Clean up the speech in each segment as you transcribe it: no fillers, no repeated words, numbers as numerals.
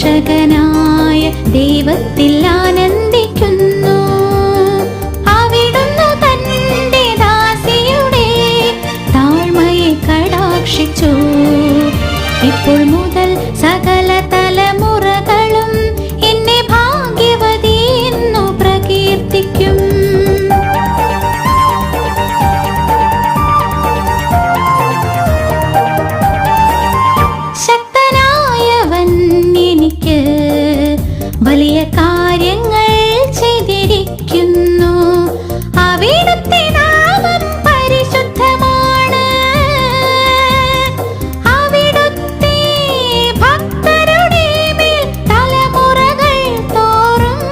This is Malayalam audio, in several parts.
രക്ഷകനായ ദൈവത്തിൽ ആനന്ദിക്കുന്നു. അവിടുന്ന് തന്റെ ദാസിയുടെ താഴ്മയെ കടാക്ഷിച്ചു. ഇപ്പോൾ മുതൽ സകല തലമുറകളും എന്നെ ഭാഗ്യവതി എന്നു പ്രകീർത്തിക്കും. ശക്തനായവൻ എനിക്ക് വലിയ കാര്യങ്ങൾ ചെയ്തിരിക്കുന്നു. അവിടുത്തെ നാമം പരിശുദ്ധമാണ്. അവിടുത്തെ ഭക്തരുടെ മേൽ തലമുറകൾ തോറും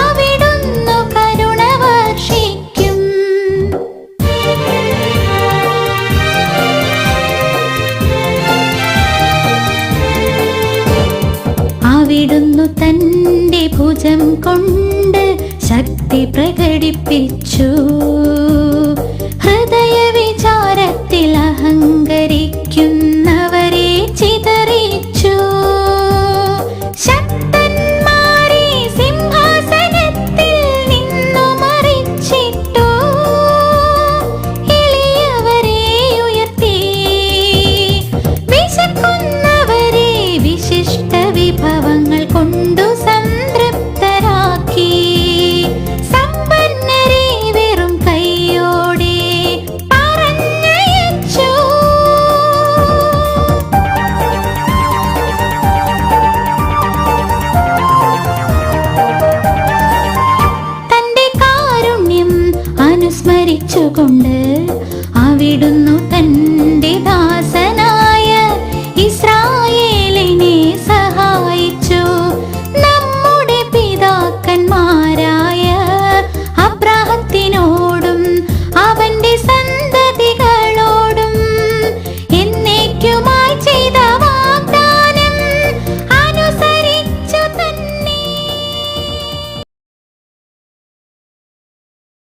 അവിടുന്ന് കരുണ വർഷിക്കും. അവിടുന്ന് തന്റെ ഭുജം കൊണ്ട് ശക്തി പ്രകടിപ്പിച്ചു. ഹൃദയ വിചാരത്തിൽ അഹങ്കരിക്കുന്നവരെ ചിതറിച്ചു. ശക്തന്മാരെ സിംഹാസനത്തിൽ നിന്നു മറിച്ചിട്ടു. എളിയവരെ ഉയർത്തി. വിശക്കുന്നവരെ വിശിഷ്ട വിഭവങ്ങൾ കൊണ്ടു സംതൃപ്തരാക്കി. സമ്പന്നരെ വെറും കൈയോടെ പറഞ്ഞയച്ചു. തന്റെ കാരുണ്യം അനുസ്മരിച്ചുകൊണ്ട് അവിടുന്ന് തന്റെ